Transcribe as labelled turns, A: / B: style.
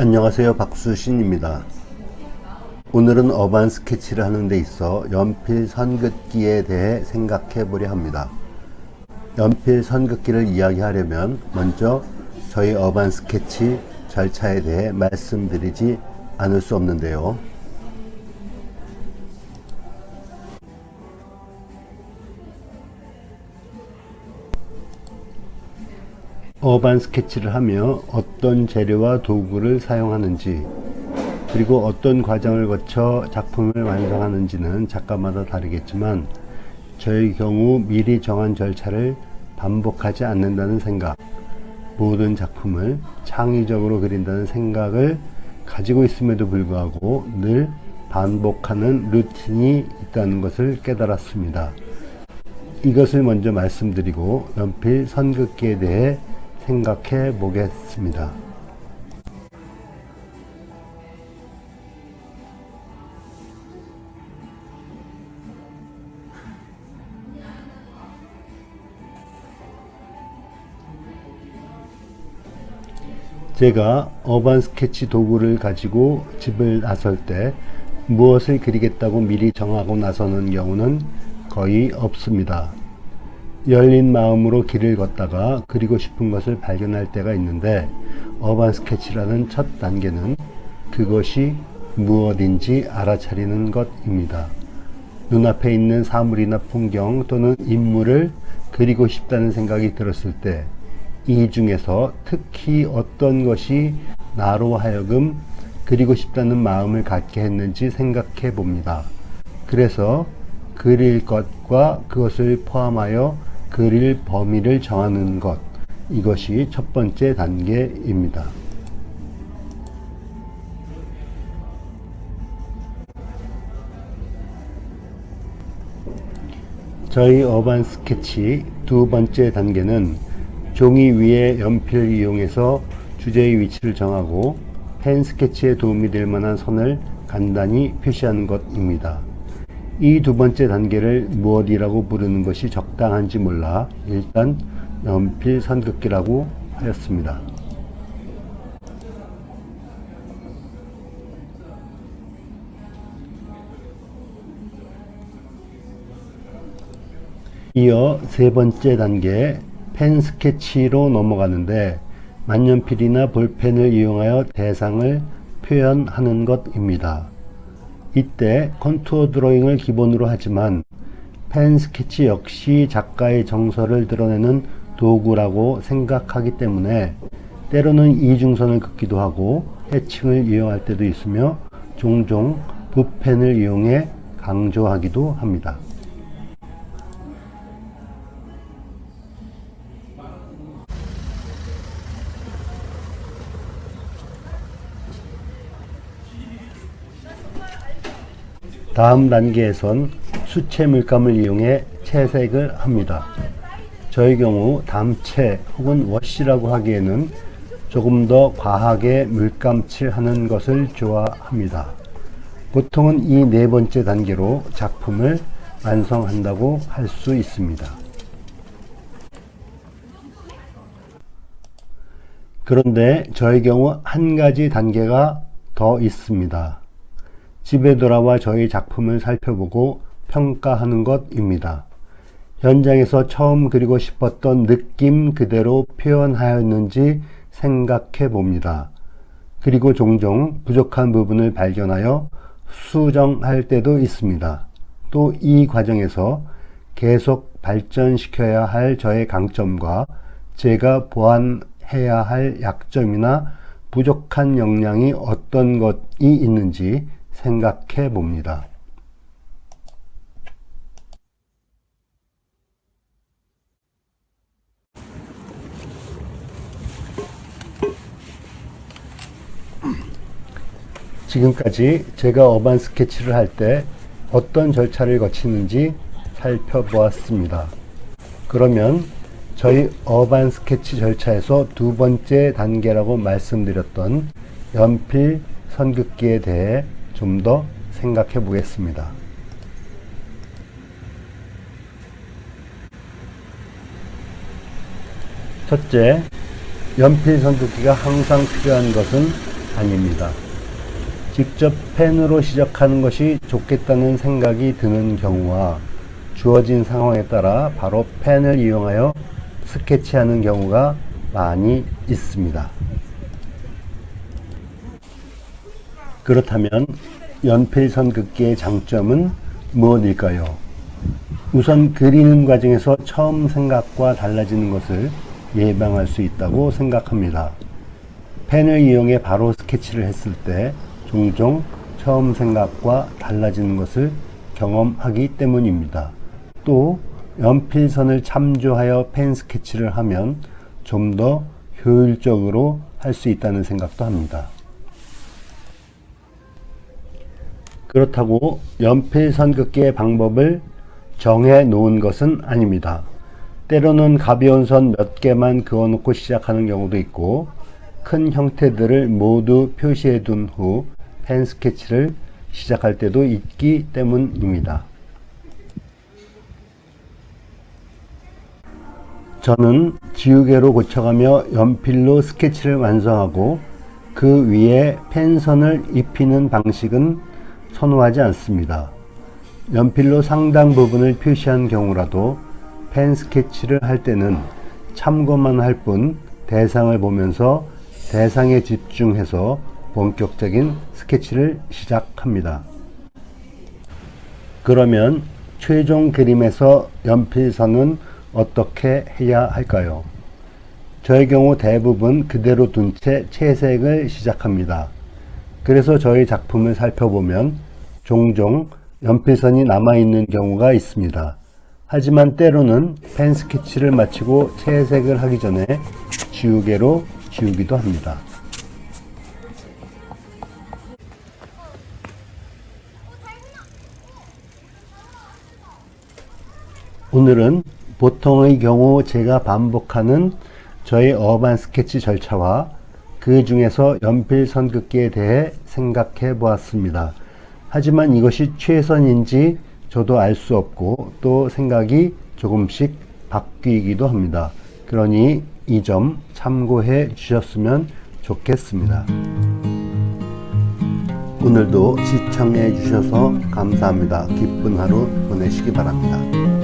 A: 안녕하세요, 박수신입니다. 오늘은 어반 스케치를 하는 데 있어 연필 선긋기에 대해 생각해 보려 합니다. 연필 선긋기를 이야기하려면 먼저 저희 어반 스케치 절차에 대해 말씀드리지 않을 수 없는데요. 어반 스케치를 하며 어떤 재료와 도구를 사용하는지, 그리고 어떤 과정을 거쳐 작품을 완성하는지는 작가마다 다르겠지만, 저의 경우 미리 정한 절차를 반복하지 않는다는 생각, 모든 작품을 창의적으로 그린다는 생각을 가지고 있음에도 불구하고 늘 반복하는 루틴이 있다는 것을 깨달았습니다. 이것을 먼저 말씀드리고 연필 선긋기에 대해 생각해 보겠습니다. 제가 어반 스케치 도구를 가지고 집을 나설 때 무엇을 그리겠다고 미리 정하고 나서는 경우는 거의 없습니다. 열린 마음으로 길을 걷다가 그리고 싶은 것을 발견할 때가 있는데, 어반 스케치라는 첫 단계는 그것이 무엇인지 알아차리는 것입니다. 눈앞에 있는 사물이나 풍경 또는 인물을 그리고 싶다는 생각이 들었을 때, 이 중에서 특히 어떤 것이 나로 하여금 그리고 싶다는 마음을 갖게 했는지 생각해 봅니다. 그래서 그릴 것과 그것을 포함하여 그릴 범위를 정하는 것, 이것이 첫 번째 단계입니다. 저희 어반 스케치 두 번째 단계는 종이 위에 연필을 이용해서 주제의 위치를 정하고 펜 스케치에 도움이 될 만한 선을 간단히 표시하는 것입니다. 이 두 번째 단계를 무엇이라고 부르는 것이 적당한지 몰라 일단 연필 선긋기라고 하였습니다. 이어 세 번째 단계 펜 스케치로 넘어가는데, 만년필이나 볼펜을 이용하여 대상을 표현하는 것입니다. 이때 컨투어 드로잉을 기본으로 하지만 펜 스케치 역시 작가의 정서를 드러내는 도구라고 생각하기 때문에 때로는 이중선을 긋기도 하고 해칭을 이용할 때도 있으며 종종 붓펜을 이용해 강조하기도 합니다. 다음 단계에선 수채 물감을 이용해 채색을 합니다. 저의 경우 담채 혹은 워시라고 하기에는 조금 더 과하게 물감칠하는 것을 좋아합니다. 보통은 이 네 번째 단계로 작품을 완성한다고 할 수 있습니다. 그런데 저의 경우 한 가지 단계가 더 있습니다. 집에 돌아와 저희 작품을 살펴보고 평가하는 것입니다. 현장에서 처음 그리고 싶었던 느낌 그대로 표현하였는지 생각해 봅니다. 그리고 종종 부족한 부분을 발견하여 수정할 때도 있습니다. 또 이 과정에서 계속 발전시켜야 할 저의 강점과 제가 보완해야 할 약점이나 부족한 역량이 어떤 것이 있는지 생각해 봅니다. 지금까지 제가 어반 스케치를 할 때 어떤 절차를 거치는지 살펴보았습니다. 그러면 저희 어반 스케치 절차에서 두 번째 단계라고 말씀드렸던 연필 선긋기에 대해 좀 더 생각해 보겠습니다. 첫째, 연필 선긋기가 항상 필요한 것은 아닙니다. 직접 펜으로 시작하는 것이 좋겠다는 생각이 드는 경우와 주어진 상황에 따라 바로 펜을 이용하여 스케치하는 경우가 많이 있습니다. 그렇다면 연필선 긋기의 장점은 무엇일까요? 우선 그리는 과정에서 처음 생각과 달라지는 것을 예방할 수 있다고 생각합니다. 펜을 이용해 바로 스케치를 했을 때 종종 처음 생각과 달라지는 것을 경험하기 때문입니다. 또 연필선을 참조하여 펜 스케치를 하면 좀 더 효율적으로 할 수 있다는 생각도 합니다. 그렇다고 연필선 긋기의 방법을 정해 놓은 것은 아닙니다. 때로는 가벼운 선 몇 개만 그어 놓고 시작하는 경우도 있고, 큰 형태들을 모두 표시해 둔 후 펜 스케치를 시작할 때도 있기 때문입니다. 저는 지우개로 고쳐가며 연필로 스케치를 완성하고 그 위에 펜선을 입히는 방식은 선호하지 않습니다. 연필로 상당 부분을 표시한 경우라도 펜 스케치를 할 때는 참고만 할 뿐 대상을 보면서 대상에 집중해서 본격적인 스케치를 시작합니다. 그러면 최종 그림에서 연필선은 어떻게 해야 할까요? 저의 경우 대부분 그대로 둔 채 채색을 시작합니다. 그래서 저희 작품을 살펴보면 종종 연필선이 남아있는 경우가 있습니다. 하지만 때로는 펜 스케치를 마치고 채색을 하기 전에 지우개로 지우기도 합니다. 오늘은 보통의 경우 제가 반복하는 저의 어반 스케치 절차와 그 중에서 연필선 긋기에 대해 생각해 보았습니다. 하지만 이것이 최선인지 저도 알 수 없고 또 생각이 조금씩 바뀌기도 합니다. 그러니 이 점 참고해 주셨으면 좋겠습니다. 오늘도 시청해 주셔서 감사합니다. 기쁜 하루 보내시기 바랍니다.